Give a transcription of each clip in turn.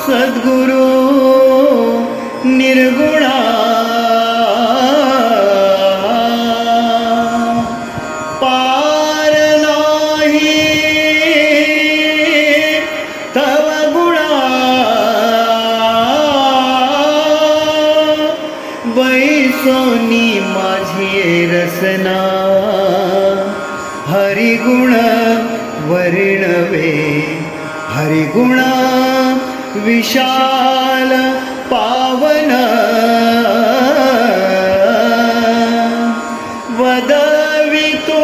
सद्गुरु निर्गुणा पार नाही तव गुणा बैसोनी माझी रसना हरिगुण वर्णवे हरिगुण विशाल पावन वदवितो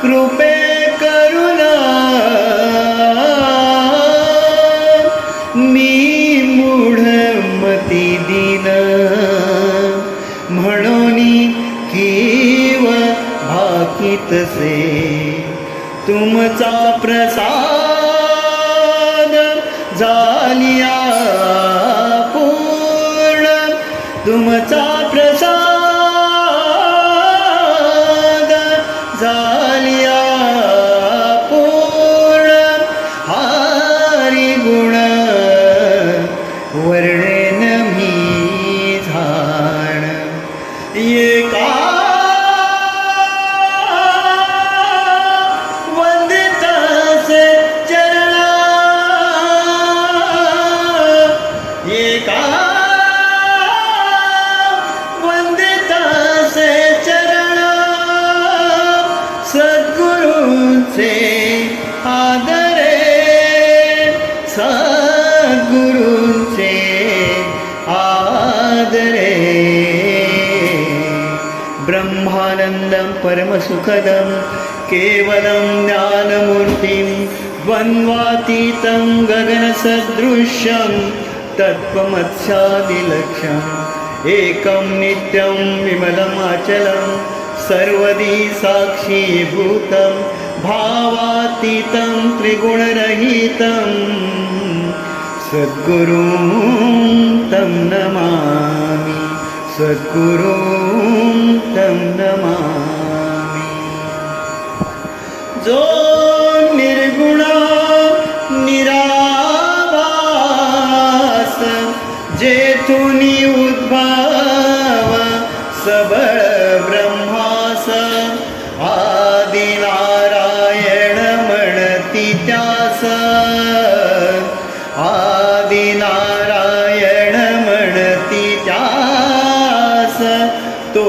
कृपे करुणा मी मूढमती दीन म्हणोनी कीव भाकितसे तुमचा प्रसाद झालिया पूर्ण तुमचा प्रसाद झालिया पूर्ण हरि गुण वर्णेन मी झाण एका वंदितासे चरण सद्गुरूंचे आदरे सद्गुरूंचे आदरे ब्रह्मानंदं परमसुखदं केवलं ज्ञानमूर्तिं द्वन्द्वातीतं गगनसदृशं तत्त्वमस्यादिलक्ष्यम् एकं नित्यं विमलमाचलं सर्वदी साक्षीभूतं भावातीतं त्रिगुणरहितं सद्गुरुं तं नमामि सद्गुरुं तं नमामि जो निर्गुणा निराभास जेथुनी उद्भव सबळ ब्रह्मास आदि नारायण म्हणती त्यास आदि नारायण म्हणती त्यास तो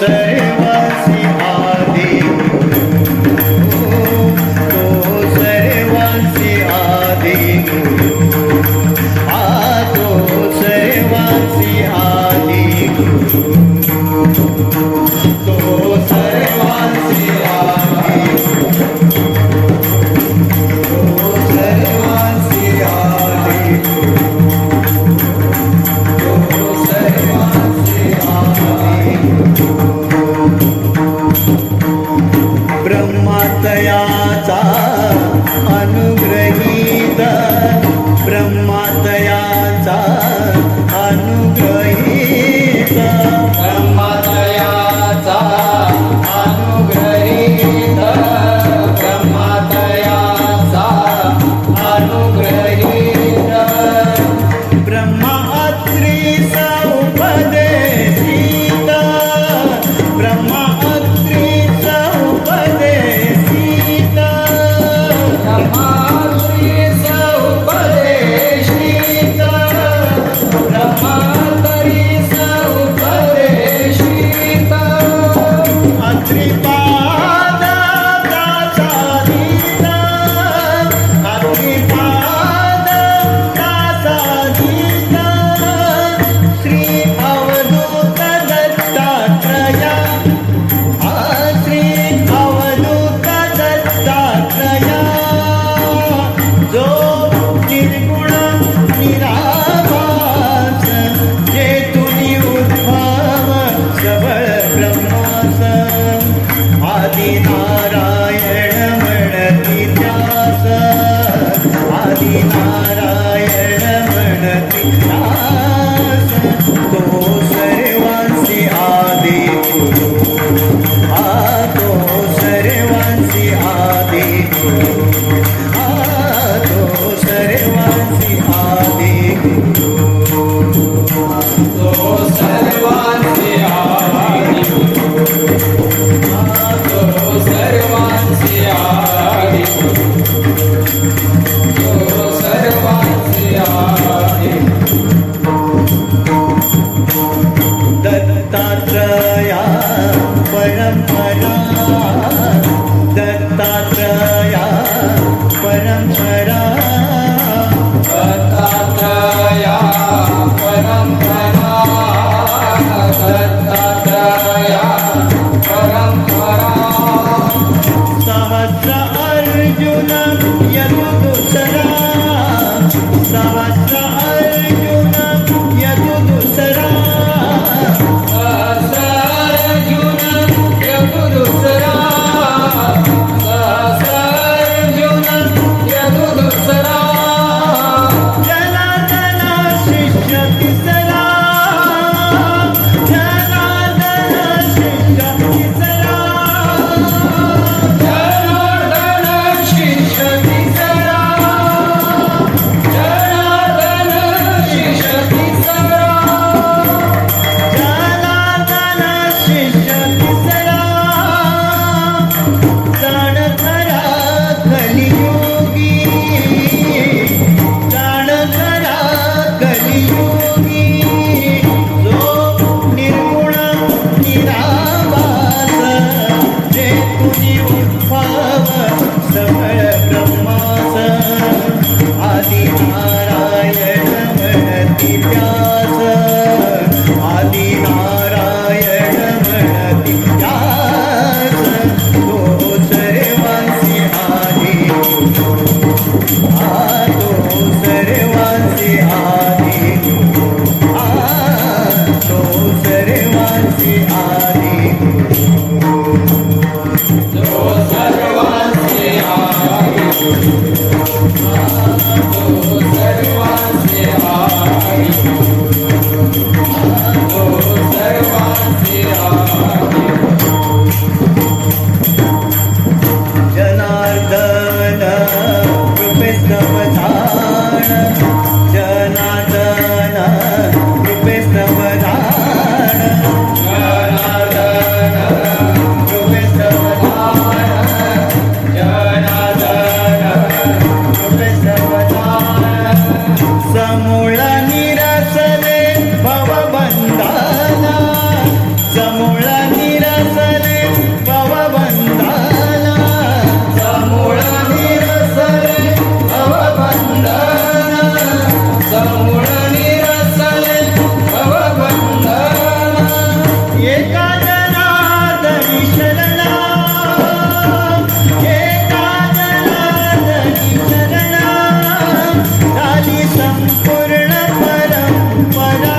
सर्वांसी आदि तो सर्वांसी आदि गुरु ब्रह्मातयाचा अनुग्रहीत ब्रह्मातयाचा अनुग्रह तो सर्वांसी आदी गुरु तो सर्वांसी आदी गुरु तो सर्वांसी आदी गुरु तो सर्वांसी आदी गुरु तो सर्वांसी आदी गुरु तो सर्वांसी आदी दत्तात्रया परंपरा दत्तात्रया परंपरा दत्तात्रया परंपरा दत्तात्रया परंपरा सहस्र अर्जुन यदुदुसरा सहस्र अर्जुन यदुदुसरा सहस्रार्जुन यदुदुसरा सहस्रार्जुन यदुदुसरा जनार्दन शिष्य तिसरा जनार्दन शिष्य तिसरा जनार्दन शिष्य तिसरा जनार्दन शिष्य तिसरा जनार्दन शिष्य तिसरा जाण खरा कलियुगी जाण खरा कलियुगी जो निर्गुण निराभास जे तुझी उद्भव सबळ ब्रह्मास आदि नारायण म्हणती व्यास आदि नारायण म्हणती व्यास तो सर्वांसी आदी गुरु तो सर्वांसी आदी गुरु तो सर्वांसी आदी तो सर्वांसी आदी गुरु तो सर्वांसी आदी तो सर्वांसी आदी जनार्दन कृपे समधान जनार्दन कृपे समधान जनार्दन कृपे समधान जनार्दन कृपे समधान समूळ निरसले भवबंधाना समूळ निरसले भवबंधाना समूळ निरसले भवबंधना समूळ निरसले भवबंधना एका जनार्दनी शरणा एका जनार्दनी शरणा झाली संपूर्ण परंपरा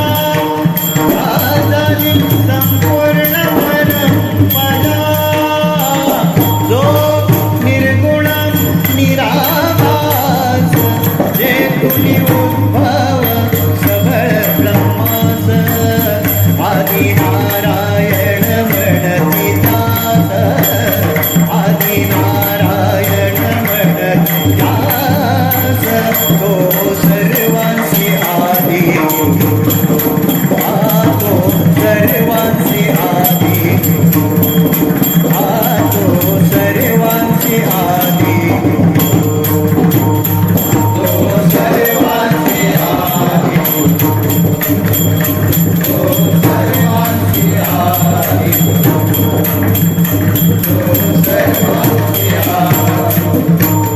झाली संपूर्ण परंपरा जो निर्गुण निराभास जे तुझी उद्भव सबळ ब्रह्मास आदि नारायण म्हणती दास आदि नारायण म्हणती दास तो सर्वांसी आदी गुरु तो सर्वांसी आदी गुरु तो सर्वांसी आदी गुरु तो सर्वांसी आदी तो सर्वांसी आदी तो सर्वांसी आदी